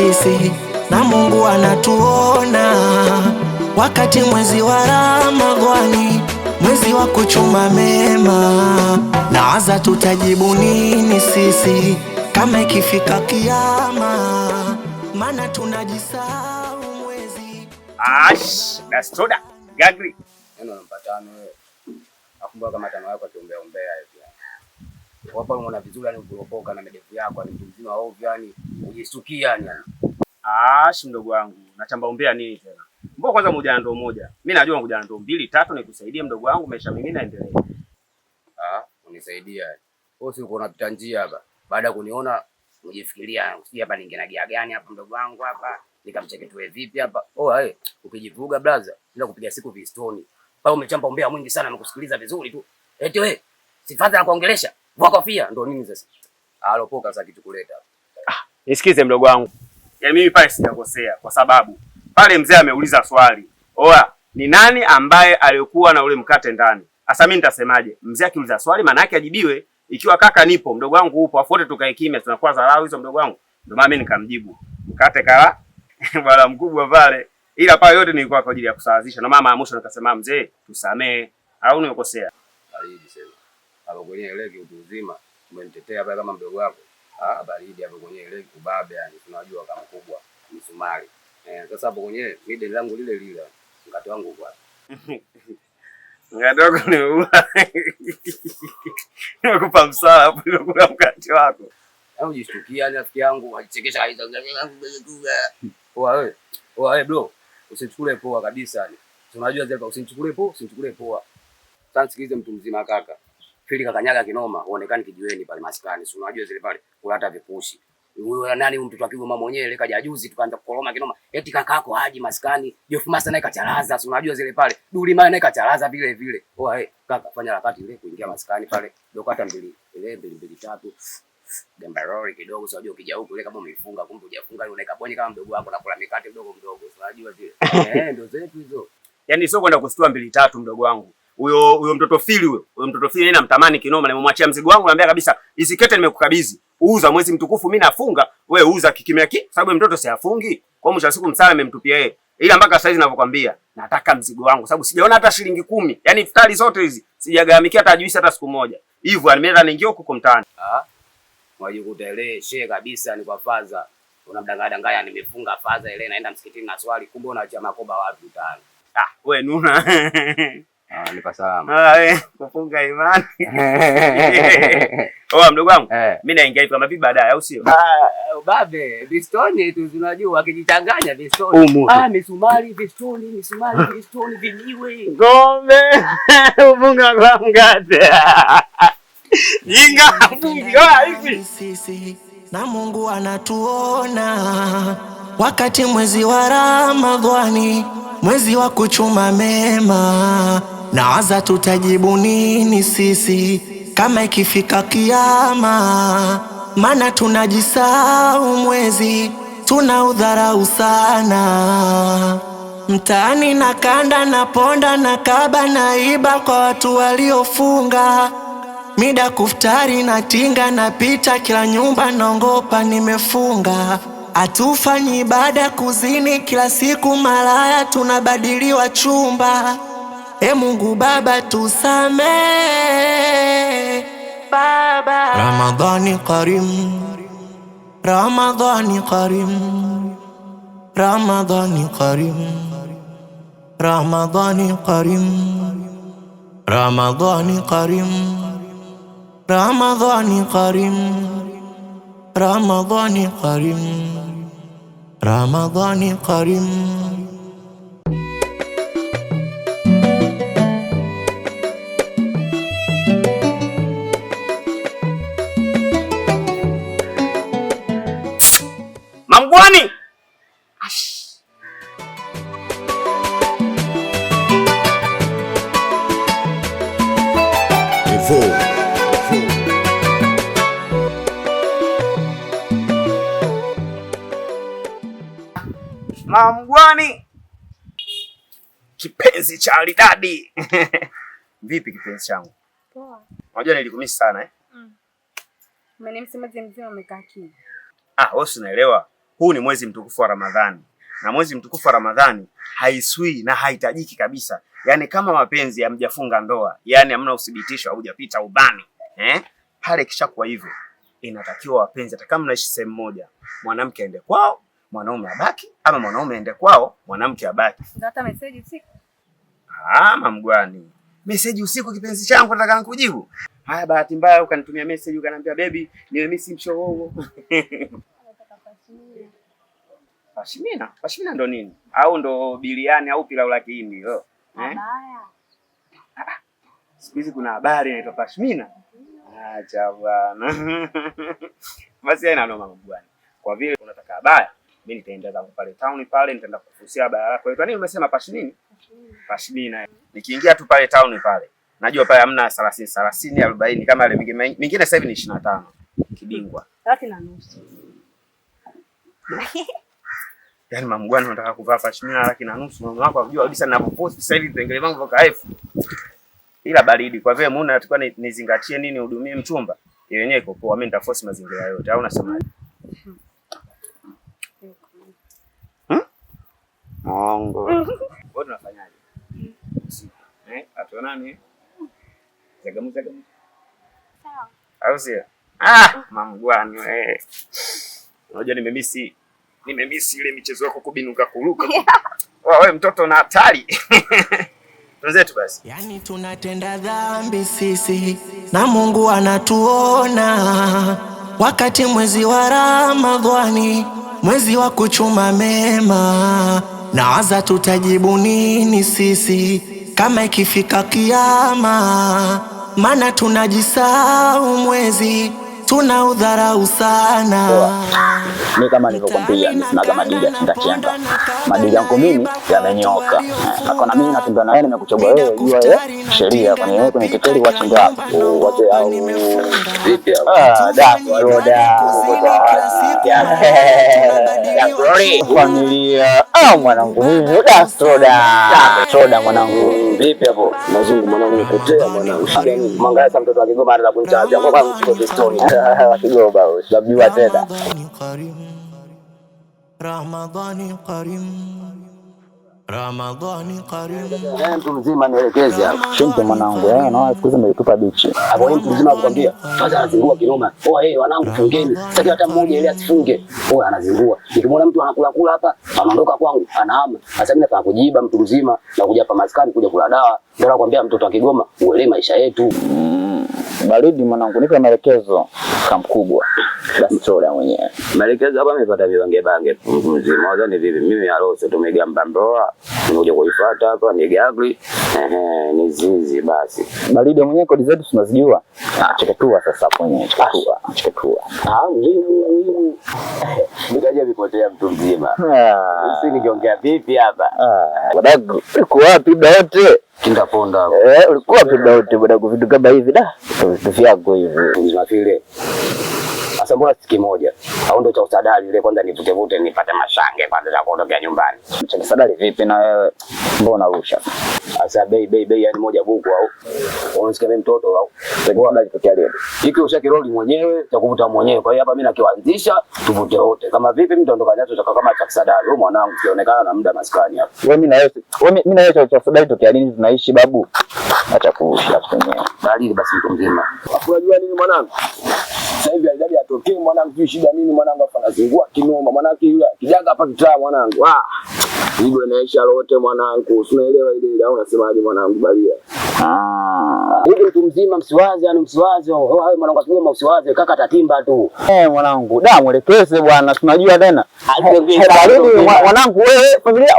sisi na Mungu anatuona. Wakati mwezi wa Ramadhani, mwezi wa kuchuma mema, nawaza tutajibu nini sisi kama ikifika kiyama, maana tunajisahau mwezi. Dastoda Gagri. Neno namba 5 wewe. Akumbuka kama tano yako atuombea hivi. Wapo unaona vizuri yani kuropoka na medevu yako ni mtu mzima ovyo yani ujistukia yani. Mdogo wangu, nachamba umbea nini tena? Mbona kwanza moja ndo moja. Mimi najua ngoja ndo 2 3 nikusaidie mdogo wangu, maisha mengine yaendelee. Unisaidia. Wewe si uko unapita njia hapa. Baada ya kuniona ujifikiria usije hapa ningeona gia gani hapa mdogo wangu hapa. Nikamcheke tuwe vipi hapa? Ukijivuga brother, bila kupiga siku vistoni. Pale umechamba umbea mwingi sana nimekusikiliza vizuri tu. Eti wewe, sifaza na kuongelesha. Vua kofia ndo nini sasa? Alopoka sasa kitu kuleta. Nisikize mdogo wangu. Yaani mimi pale sijakosea kwa sababu pale mzee ameuliza swali. Ni nani ambaye alikuwa na ule mkate ndani? Sasa mimi nitasemaje? Mzee akiuliza swali maana yake ajibiwe. Ikiwa kaka nipo, mdogo wangu upo, afu wote tukae kimya tunakuwa dharau hizo mdogo wangu. Ndio maana mimi nikamjibu. Mkate kala bwana mkubwa pale. Ila pale yote nilikuwa kwa ajili ya kusawazisha. Na mama mwisho nikasema mzee, tusamee. Au nimekosea? Baridi sema. Hapo kwenye ile kitu uzima, umenitetea pale kama mdogo wako. Baridi hapo kwenye ile kubabe yani tunajua kama kubwa msumari. Sasa hapo kwenye mide langu lile mkate wangu uko wapi? Ngadogo ni wewe. Nimekupa msala hapo ile kula mkate wako. Au jishtukia rafiki yangu alichekesha hizo yangu. Wewe bro, usichukue poa kabisa yani. Tunajua zile usichukue poa. Sasa sikilize mtu mzima kaka. Fili kakanyaga kinoma, uonekane kijiweni pale maskani. Si unajua zile pale kulata vipushi. Huyo nani mtoto akiwa mama mwenyewe ile kaja juzi tukaanza kukoloma kinoma. Eti kakako haji maskani. Jofu Master naye kacharaza. Si unajua zile pale. Duli naye kacharaza vile vile. Kaka fanya harakati ile kuingia maskani pale. Dokata 2 3. Gambarori kidogo sio unajua ukija huko ile kama umeifunga kumbe hujafunga ile unaweka bonye kama mdogo wako nakula mikate mdogo. Unajua zile. Ndio zetu hizo. Yaani sio kwenda kustua 2 3 mdogo wangu. Huyo mtoto Fili huyo mtoto Fili yeye namtamani kinoma, na nimemwachia mzigo wangu, naambia kabisa isikete nimekukabidhi. Uuza mwezi mtukufu mimi nafunga, wewe uuza kikimya sababu mtoto si afungi. Kwa mwisho siku msala amemtupia yeye. Ila mpaka sasa hizi ninavyokuambia nataka mzigo wangu sababu sijaona hata shilingi 10. Yaani iftari zote hizi sijagharamikia hata juisi hata siku moja. Hivyo animeza niingie huko mtaani. Mwajikuta ile shehe kabisa ni kwa faza. Unamdanganya nimefunga faza ile naenda msikitini na swali kumbe unaacha makoba wapi mtaani. Wewe nuna. Nipa salama. Kufunga imani. Mdogo wangu, mimi naingia hivi kama vipi baadaye au sio? Babe, bistoni tu unajua akijichanganya bistoni. Misumari bistoni vijiwe. Ngombe, ufunga kwa mkate. Jinga fungi hivi. Sisi na Mungu anatuona. Wakati mwezi wa Ramadhani, mwezi wa kuchuma mema, nawaza tutajibu nini sisi kama ikifika kiyama, maana tunajisahau mwezi tunaudharau sana. Mtaani na kanda na ponda na kaba na iba kwa watu waliofunga, mida kuftari na tinga na pita kila nyumba naongopa nimefunga. Hatufanyi ibada kuzini kila siku malaya tunabadiliwa chumba. Mungu Baba tusamee Baba. Ramadhani Karim, Ramadhani Karim, Ramadhani Karim, Ramadhani Karim, Ramadhani Karim, Ramadhani Karim, Ramadhani Karim, Ramadhani Karim. Mangwani. Mangwani. Kipenzi cha Alidadi. Vipi kipenzi changu? Poa. Unajua nilikumisi sana Umenimsi mzima umekaa kimya. Wewe unaelewa. huu ni mwezi mtukufu wa Ramadhani, na mwezi mtukufu wa Ramadhani haiswi na haitajiki kabisa. Yaani kama mapenzi hamjafunga ndoa, yaani hamna uthibitisho, haujapita ubani, pale kishakuwa hivyo, inatakiwa wapenzi, hata kama mnaishi sehemu moja, mwanamke aende kwao, mwanaume abaki, ama mwanaume aende kwao, mwanamke abaki. Hata message usiku. Mamgwani. Message usiku kipenzi changu nataka nikujibu. Haya, bahati mbaya ukanitumia message ukaniambia baby, nimemiss mshoo. Pashmina. Pashmina ndo nini? Au ndo biliani au pilau la Kihindi? Baya. Siku hizi kuna habari inaitwa Pashmina. Acha bwana. Basi haina noma bwana. Kwa vile unataka habari, mimi nitaenda zangu pale town pale, nitaenda kufusia habari yako. Kwa nini umesema Pashmina? Pashmina. Nikiingia tu pale town pale, najua pale hamna 30 40 kama ile mingine sasa hivi ni 25 kibingwa. 30 Yaani mamgwani unataka kuvaa Pashmina 30. Mama wako anajua kabisa ninapopost sasa hivi vipengele vangu vya kaefu. Ila baridi kwa vile muone natakiwa nizingatie nini hudumie mchumba. Yenyewe iko poa, mimi nitaforce mazingira yote. Au unasemaje? Mongo. Wewe unafanyaje? Atonani? Zagamu. Sawa. Au sio? Mamgwani wewe. Unajua nimemisi ile michezo yako kubinuka kuruka. Wewe mtoto na hatari. Tuzetu basi. Yani tunatenda dhambi sisi na Mungu anatuona, wakati mwezi wa Ramadhani, mwezi wa kuchuma mema, na waza tutajibu nini sisi kama ikifika kiyama, maana tunajisahau mwezi tunaudharau sana. Mimi kama nilivyokuambia, sina madili ya chinga. Madili yangu mimi yamenyoka. Akona mimi natembea na wewe, nimekuchagua wewe, jua sheria kwa nini kwenye teteli wa chinga hapo. Wote au vipi hapo? Roda. Familia. Mwanangu mimi soda mwanangu. Vipi hapo? Mazungu mwanangu nipotea mwanangu. Mwangalia sasa mtoto wa Kigoma anataka kunichaja. Kwa mchukue story. Wakigomba usijua tena. Ramadhani karim. Mtu mzima nielekeze hapo. Shempe mwanangu, naona siku hizi umetupa bichi. Hapo mtu mzima akwambia, sasa anazingua kinoma. Wanangu fungeni. Sasa hata mmoja ile asifunge. Anazingua. Nikimwona mtu anakula hapa, anaondoka kwangu, anahama. Sasa mimi nataka kujiba mtu mzima na kuja hapa maskani kuja kula dawa. Ndio nakwambia mtoto wa Kigoma, uelewe maisha yetu. Baridi mwanangu, nipe maelekezo kamkubwa. Basi soda mwenyewe. Maelekezo hapa nimepata bange mzima. Wazani vipi? Mimi harusi tumegamba ndoa. Nimekuja kuifuata hapa ni gagri. Ni zizi basi. Baridi mwenyewe kodi zetu tunazijua. Chektua sasa hapo mwenyewe. Chektua. Mimi. Nikaje vipotea mtu mzima. Sisi nikiongea vipi hapa? Wadagu, uko wapi dote? Kinga ponda. Ulikuwa wapi dote wadagu, vitu kama hivi da? Vitu vyako hivi. Mzima vile. Sasa mbona siku moja? Au ndo cha usadali ile kwanza nivute nipate mashange kwanza za kuondokea nyumbani. Cha usadali vipi na wewe? Mbona rusha? Sasa bei yani moja buku au. Unasikia mimi mtoto au. Ngoja kitokea leo. Hiki ushakiroli mwenyewe, cha kuvuta mwenyewe. Kwa hiyo hapa mimi nakianzisha tuvute wote. Kama vipi mimi nitaondoka nacho kama cha usadali. Wewe mwanangu ukionekana na muda maskani hapa. Mimi na wewe cha usadali tokea lini tunaishi babu? Acha kuusha kwenyewe. Dalili basi mtu mzima. Unajua nini mwanangu? Sasa hivi alijadi atokee mwanangu, shida nini mwanangu, hapa anazingua kinoma mwanangu, yule kijaga hapa kitaa mwanangu. Hiyo inaisha lote mwanangu. Unaelewa ile au unasemaje mwanangu balia? Huyu mtu mzima msiwaze, yani msiwaze. Wewe mwanangu asema msiwaze, kaka tatimba tu. Mwanangu, da mwelekeze bwana, tunajua tena. Mwanangu wewe familia.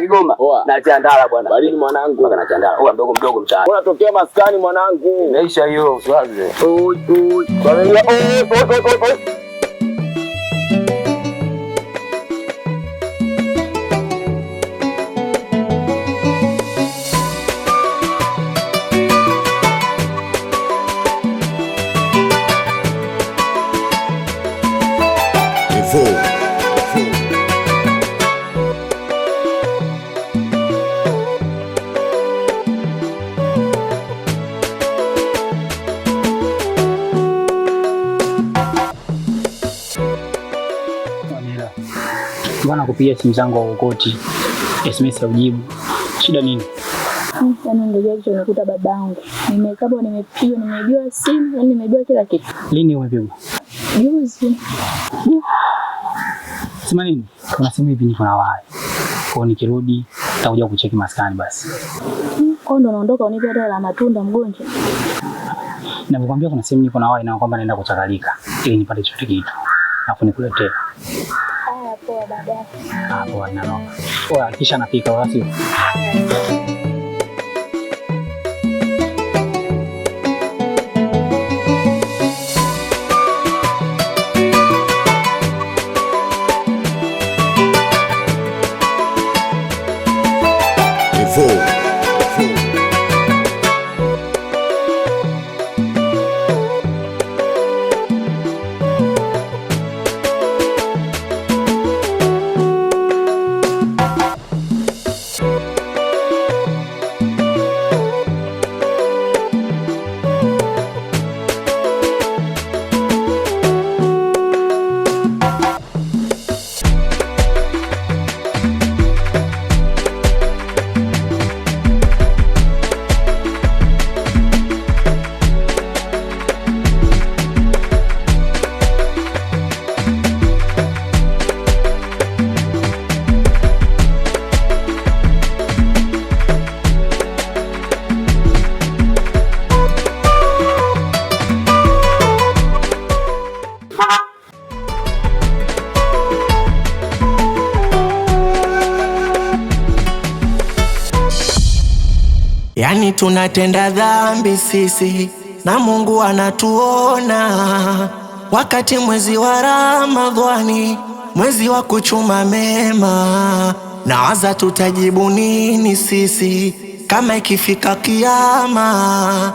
Kigoma. Na Chandala bwana. Baridi mwanangu. Na Chandala. Wewe mdogo mtaani. Unatokea maskani mwanangu. Inaisha hiyo usiwaze. Familia. Nilikuwa nakupigia simu zangu au ukoti, SMS ya ujibu. Shida nini? Yaani ndio kitu nimekuta babangu. Nimekabwa, nimepigwa, nimeibiwa simu, yaani nimeibiwa kila kitu. Lini umepigwa? Juzi. Sema nini? Kuna simu hivi niko na wai. Kwa nikirudi nitakuja kucheki maskani basi. Kwa ndo naondoka unipe hata la matunda mgonjwa. Nakwambia kuna simu niko na wai na kwamba naenda kuchakalika ili nipate chochote kitu. Alafu nikuletee. Haya poa baadaye. Poa na roho. Poa kisha napika wapi? Yani tunatenda dhambi sisi na Mungu anatuona, wakati mwezi wa Ramadhani, mwezi wa kuchuma mema. Nawaza tutajibu nini sisi kama ikifika kiyama.